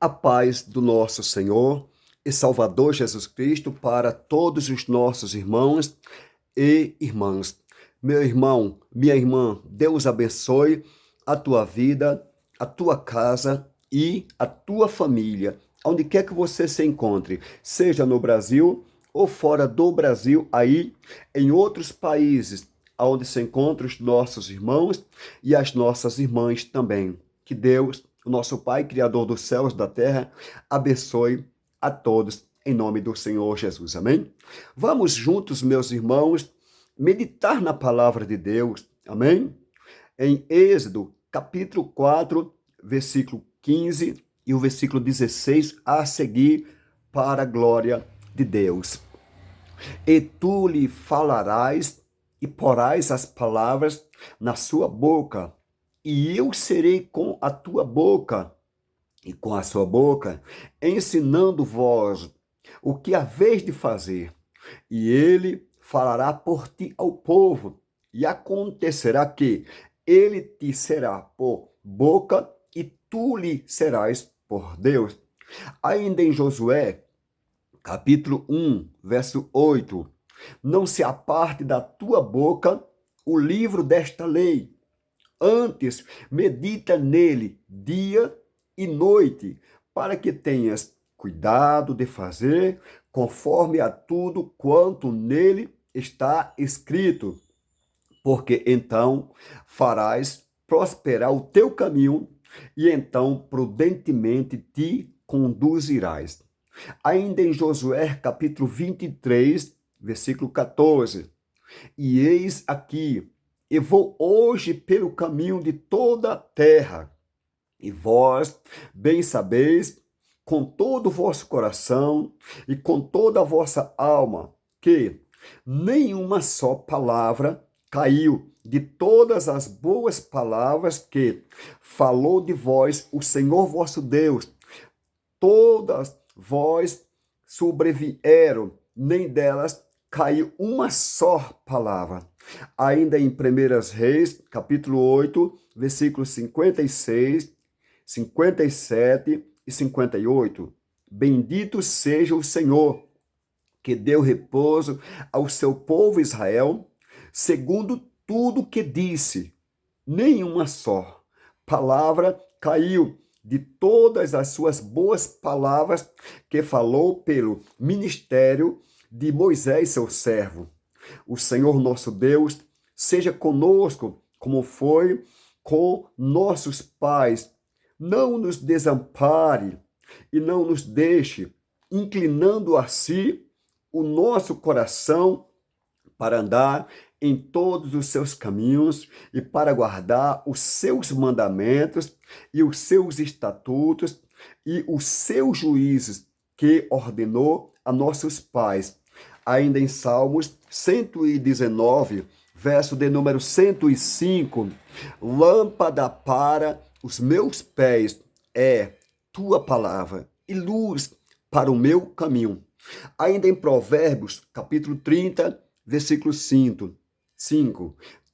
A paz do nosso Senhor e Salvador Jesus Cristo para todos os nossos irmãos e irmãs. Meu irmão, minha irmã, Deus abençoe a tua vida, a tua casa e a tua família, onde quer que você se encontre, seja no Brasil ou fora do Brasil, aí em outros países, onde se encontram os nossos irmãos e as nossas irmãs também. Que Deus, o nosso Pai, Criador dos céus e da terra, abençoe a todos em nome do Senhor Jesus. Amém? Vamos juntos, meus irmãos, meditar na palavra de Deus. Amém? Em Êxodo, capítulo 4, versículo 15 e o versículo 16 a seguir, para a glória de Deus. E tu lhe falarás e porás as palavras na sua boca, e eu serei com a tua boca e com a sua boca, ensinando-vos o que haveis de fazer. E ele falará por ti ao povo, e acontecerá que ele te será por boca e tu lhe serás por Deus. Ainda em Josué, capítulo 1, verso 8, não se aparte da tua boca o livro desta lei, antes medita nele dia e noite, para que tenhas cuidado de fazer conforme a tudo quanto nele está escrito, porque então farás prosperar o teu caminho e então prudentemente te conduzirás. Ainda em Josué, capítulo 23, versículo 14. E eis aqui, eu vou hoje pelo caminho de toda a terra, e vós bem sabeis, com todo o vosso coração e com toda a vossa alma, que nenhuma só palavra caiu de todas as boas palavras que falou de vós o Senhor vosso Deus. Todas vós sobrevieram, nem delas caiu uma só palavra. Ainda em 1 Reis, capítulo 8, versículos 56, 57 e 58. Bendito seja o Senhor, que deu repouso ao seu povo Israel, segundo tudo que disse. Nenhuma só palavra caiu de todas as suas boas palavras que falou pelo ministério de Moisés, seu servo. O Senhor nosso Deus seja conosco, como foi com nossos pais. Não nos desampare e não nos deixe, inclinando a si o nosso coração para andar em todos os seus caminhos e para guardar os seus mandamentos e os seus estatutos e os seus juízes que ordenou a nossos pais. Ainda em Salmos 119, verso de número 105, lâmpada para os meus pés é tua palavra e luz para o meu caminho. Ainda em Provérbios, capítulo 30, versículo 5.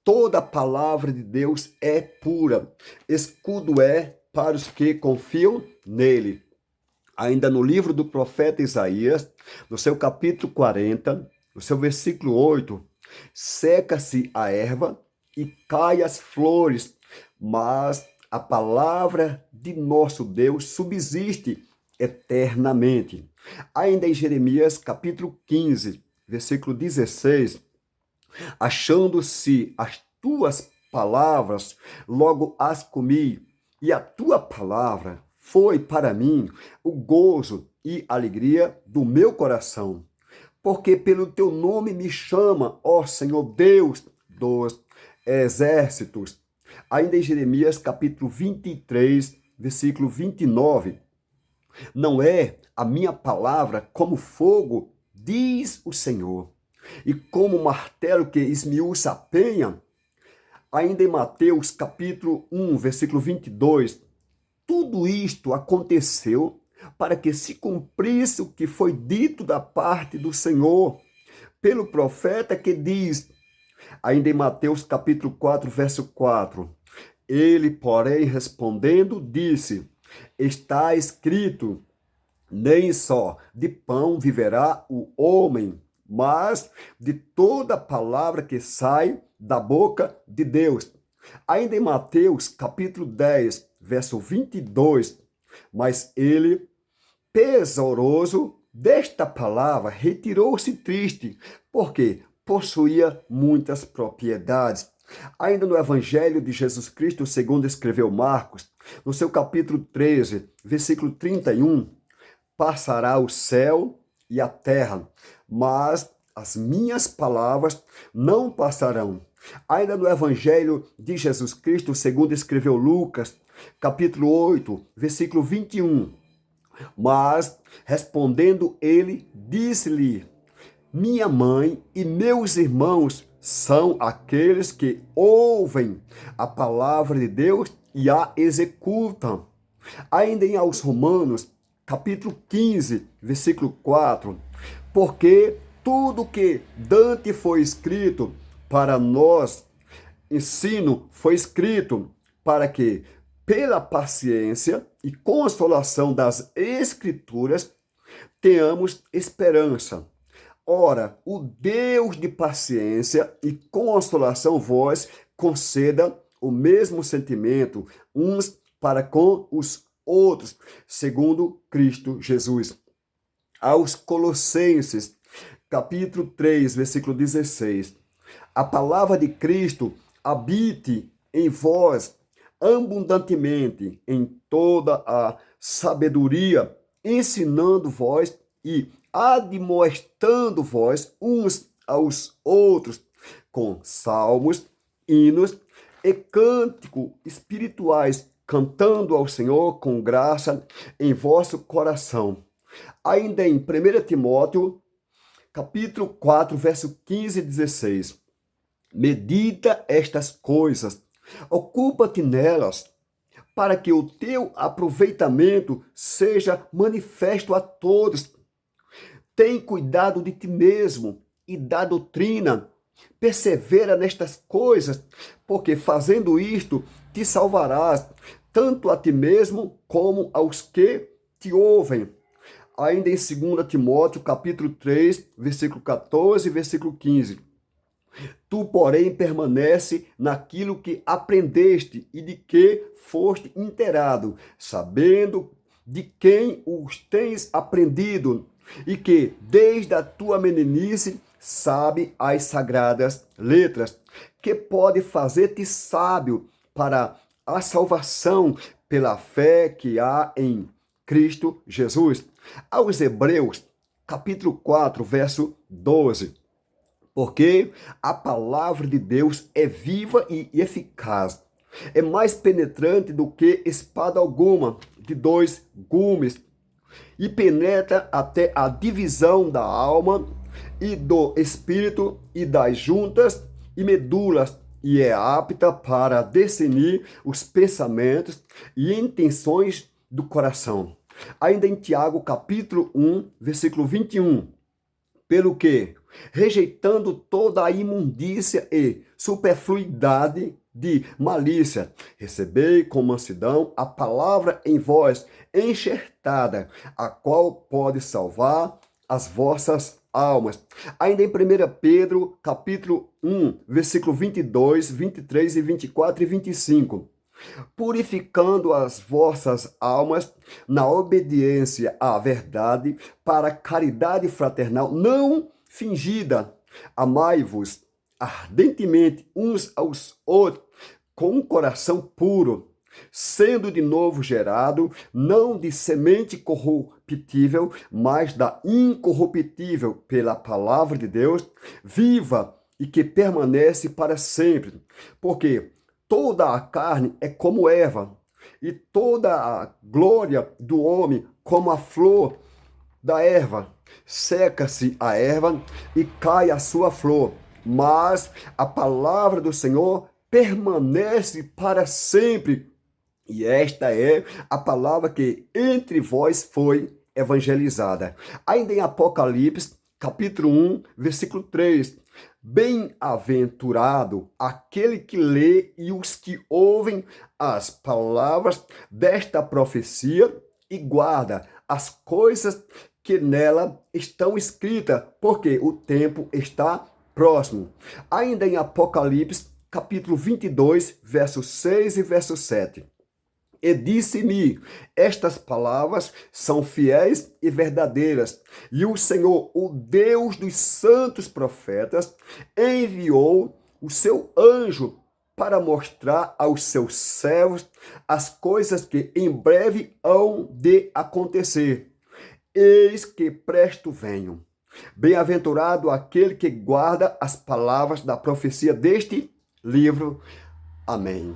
Toda a palavra de Deus é pura, escudo é para os que confiam nele. Ainda no livro do profeta Isaías, no seu capítulo 40, no seu versículo 8, seca-se a erva e cai as flores, mas a palavra de nosso Deus subsiste eternamente. Ainda em Jeremias, capítulo 15, versículo 16, achando-se as tuas palavras, logo as comi, e a tua palavra foi para mim o gozo e alegria do meu coração. Porque pelo teu nome me chama, ó Senhor Deus dos exércitos. Ainda em Jeremias, capítulo 23, versículo 29. Não é a minha palavra como fogo, diz o Senhor, e como martelo que esmiuça a penha. Ainda em Mateus, capítulo 1, versículo 22, tudo isto aconteceu para que se cumprisse o que foi dito da parte do Senhor pelo profeta que diz, ainda em Mateus capítulo 4, verso 4, ele, porém, respondendo, disse, Está escrito: nem só de pão viverá o homem, mas de toda palavra que sai da boca de Deus. Ainda em Mateus, capítulo 10, verso 22, mas ele, pesaroso desta palavra, retirou-se triste, porque possuía muitas propriedades. Ainda no Evangelho de Jesus Cristo, segundo escreveu Marcos, no seu capítulo 13, versículo 31, passará o céu e a terra, mas as minhas palavras não passarão. Ainda no Evangelho de Jesus Cristo, segundo escreveu Lucas, capítulo 8, versículo 21, mas, respondendo ele, disse-lhe: minha mãe e meus irmãos são aqueles que ouvem a palavra de Deus e a executam. Ainda em aos Romanos, capítulo 15, versículo 4, porque tudo que Dante foi escrito para nós, ensino foi escrito para que, pela paciência e consolação das Escrituras, tenhamos esperança. Ora, o Deus de paciência e consolação vós conceda o mesmo sentimento uns para com os outros, segundo Cristo Jesus. Aos Colossenses, capítulo 3, versículo 16. A palavra de Cristo habite em vós abundantemente em toda a sabedoria, ensinando vós e admoestando vós uns aos outros com salmos, hinos e cânticos espirituais, cantando ao Senhor com graça em vosso coração. Ainda em 1 Timóteo, capítulo 4, verso 15 e 16. Medita estas coisas, ocupa-te nelas, para que o teu aproveitamento seja manifesto a todos. Tem cuidado de ti mesmo e da doutrina. Persevera nestas coisas, porque fazendo isto te salvarás, tanto a ti mesmo como aos que te ouvem. Ainda em 2 Timóteo, capítulo 3, versículo 14 e versículo 15. Tu, porém, permanece naquilo que aprendeste e de que foste inteirado, sabendo de quem os tens aprendido, e que, desde a tua meninice, sabe as sagradas letras, que pode fazer-te sábio para a salvação pela fé que há em Cristo Jesus. Aos Hebreus, capítulo 4, verso 12. Porque a palavra de Deus é viva e eficaz, é mais penetrante do que espada alguma, de dois gumes, e penetra até a divisão da alma e do espírito e das juntas e medulas, e é apta para discernir os pensamentos e intenções do coração. Ainda em Tiago, capítulo 1, versículo 21. Pelo que, rejeitando toda a imundícia e superfluidade de malícia, recebei com mansidão a palavra em vós enxertada, a qual pode salvar as vossas almas. Ainda em 1 Pedro, capítulo 1, versículo 22, 23 e 24 e 25. Purificando as vossas almas na obediência à verdade, para caridade fraternal não fingida. Amai-vos ardentemente uns aos outros, com um coração puro, sendo de novo gerado, não de semente corruptível, mas da incorruptível, pela palavra de Deus, viva e que permanece para sempre. Porque toda a carne é como erva, e toda a glória do homem como a flor da erva. Seca-se a erva e cai a sua flor, mas a palavra do Senhor permanece para sempre. E esta é a palavra que entre vós foi evangelizada. Ainda em Apocalipse, capítulo 1, versículo 3. Bem-aventurado aquele que lê e os que ouvem as palavras desta profecia e guarda as coisas que nela estão escritas, porque o tempo está próximo. Ainda em Apocalipse, capítulo 22, verso 6 e verso 7. E disse-me, estas palavras são fiéis e verdadeiras. E o Senhor, o Deus dos santos profetas, enviou o seu anjo para mostrar aos seus servos as coisas que em breve hão de acontecer. Eis que presto venho. Bem-aventurado aquele que guarda as palavras da profecia deste livro. Amém.